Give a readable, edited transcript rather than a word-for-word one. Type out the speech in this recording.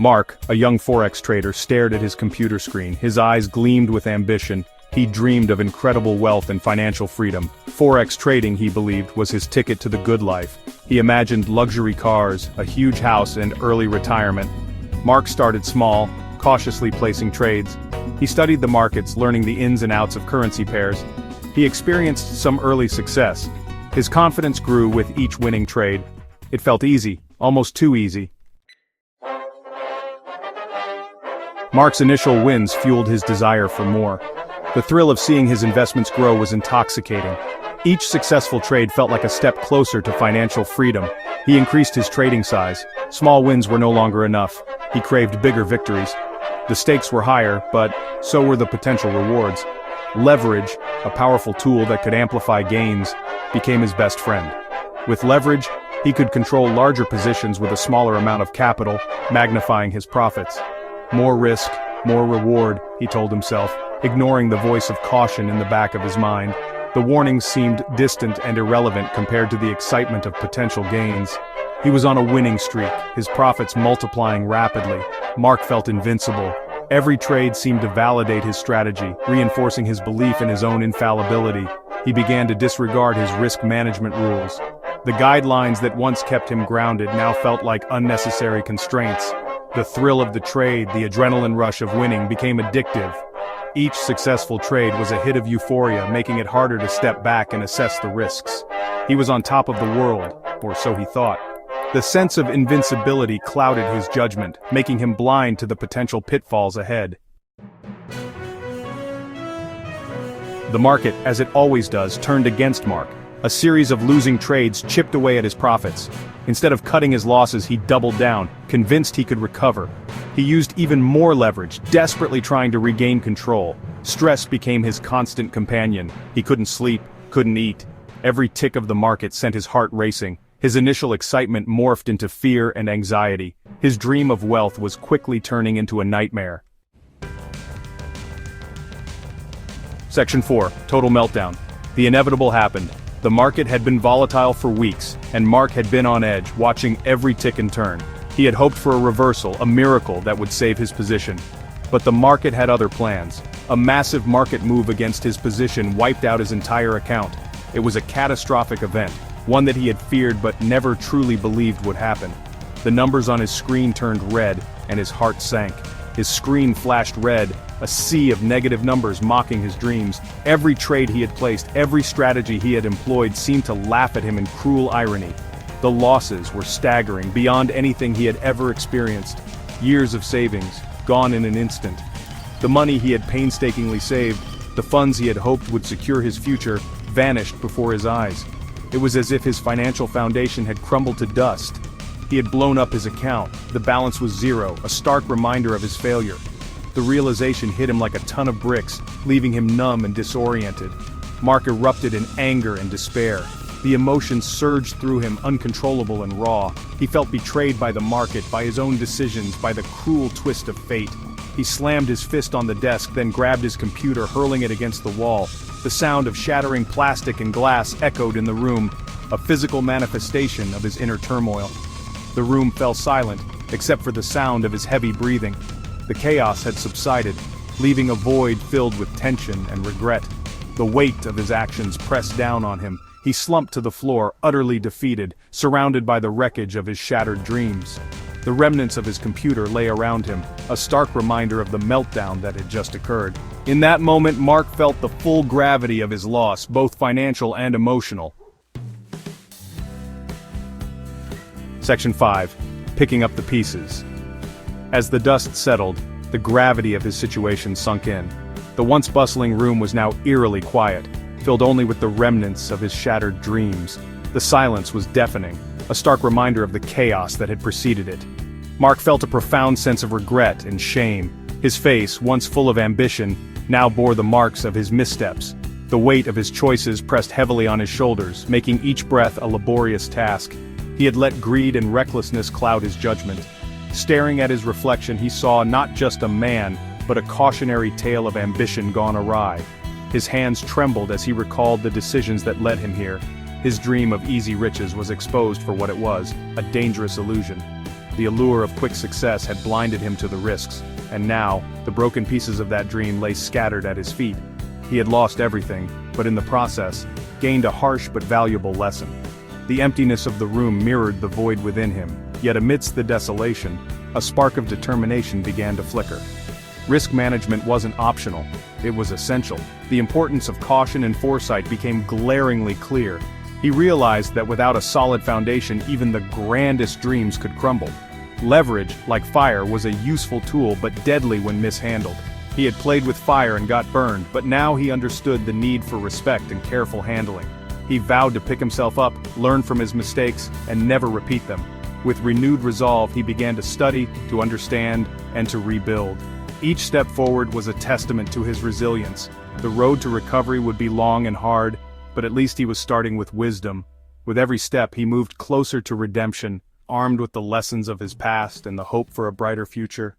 Mark, a young Forex trader, stared at his computer screen. His eyes gleamed with ambition. He dreamed of incredible wealth and financial freedom. Forex trading, he believed, was his ticket to the good life. He imagined luxury cars, a huge house, and early retirement. Mark started small, cautiously placing trades. He studied the markets, learning the ins and outs of currency pairs. He experienced some early success. His confidence grew with each winning trade. It felt easy, almost too easy. Mark's initial wins fueled his desire for more. The thrill of seeing his investments grow was intoxicating. Each successful trade felt like a step closer to financial freedom. He increased his trading size. Small wins were no longer enough. He craved bigger victories. The stakes were higher, but so were the potential rewards. Leverage, a powerful tool that could amplify gains, became his best friend. With leverage, he could control larger positions with a smaller amount of capital, magnifying his profits. More risk, more reward, he told himself, ignoring the voice of caution in the back of his mind. The warnings seemed distant and irrelevant compared to the excitement of potential gains. He was on a winning streak, his profits multiplying rapidly. Mark felt invincible. Every trade seemed to validate his strategy, reinforcing his belief in his own infallibility. He began to disregard his risk management rules. The guidelines that once kept him grounded now felt like unnecessary constraints. The thrill of the trade, the adrenaline rush of winning, became addictive. Each successful trade was a hit of euphoria, making it harder to step back and assess the risks. He was on top of the world, or so he thought. The sense of invincibility clouded his judgment, making him blind to the potential pitfalls ahead. The market, as it always does, turned against Mark. A series of losing trades chipped away at his profits. Instead of cutting his losses, he doubled down, convinced he could recover. He used even more leverage, desperately trying to regain control. Stress became his constant companion. He couldn't sleep, couldn't eat. Every tick of the market sent his heart racing. His initial excitement morphed into fear and anxiety. His dream of wealth was quickly turning into a nightmare. Section 4. Total meltdown. The inevitable happened. The market had been volatile for weeks, and Mark had been on edge, watching every tick and turn. He had hoped for a reversal, a miracle that would save his position. But the market had other plans. A massive market move against his position wiped out his entire account. It was a catastrophic event, one that he had feared but never truly believed would happen. The numbers on his screen turned red, and his heart sank. His screen flashed red, a sea of negative numbers mocking his dreams. Every trade he had placed, every strategy he had employed seemed to laugh at him in cruel irony. The losses were staggering, beyond anything he had ever experienced. Years of savings, gone in an instant. The money he had painstakingly saved, the funds he had hoped would secure his future, vanished before his eyes. It was as if his financial foundation had crumbled to dust. He had blown up his account. The balance was zero, a stark reminder of his failure. The realization hit him like a ton of bricks, leaving him numb and disoriented. Mark erupted in anger and despair. The emotions surged through him, uncontrollable and raw. He felt betrayed by the market, by his own decisions, by the cruel twist of fate. He slammed his fist on the desk, then grabbed his computer, hurling it against the wall. The sound of shattering plastic and glass echoed in the room, a physical manifestation of his inner turmoil. The room fell silent, except for the sound of his heavy breathing. The chaos had subsided, leaving a void filled with tension and regret. The weight of his actions pressed down on him. He slumped to the floor, utterly defeated, surrounded by the wreckage of his shattered dreams. The remnants of his computer lay around him, a stark reminder of the meltdown that had just occurred. In that moment, Mark felt the full gravity of his loss, both financial and emotional. Section 5. Picking up the pieces. As the dust settled, the gravity of his situation sunk in. The once bustling room was now eerily quiet, filled only with the remnants of his shattered dreams. The silence was deafening, a stark reminder of the chaos that had preceded it. Mark felt a profound sense of regret and shame. His face, once full of ambition, now bore the marks of his missteps. The weight of his choices pressed heavily on his shoulders, making each breath a laborious task. He had let greed and recklessness cloud his judgment. Staring at his reflection, he saw not just a man, but a cautionary tale of ambition gone awry. His hands trembled as he recalled the decisions that led him here. His dream of easy riches was exposed for what it was, a dangerous illusion. The allure of quick success had blinded him to the risks, and now, the broken pieces of that dream lay scattered at his feet. He had lost everything, but in the process, gained a harsh but valuable lesson. The emptiness of the room mirrored the void within him, yet amidst the desolation, a spark of determination began to flicker. Risk management wasn't optional, it was essential. The importance of caution and foresight became glaringly clear. He realized that without a solid foundation, even the grandest dreams could crumble. Leverage, like fire, was a useful tool but deadly when mishandled. He had played with fire and got burned, but now he understood the need for respect and careful handling. He vowed to pick himself up, learn from his mistakes, and never repeat them. With renewed resolve, he began to study, to understand, and to rebuild. Each step forward was a testament to his resilience. The road to recovery would be long and hard, but at least he was starting with wisdom. With every step, he moved closer to redemption, armed with the lessons of his past and the hope for a brighter future.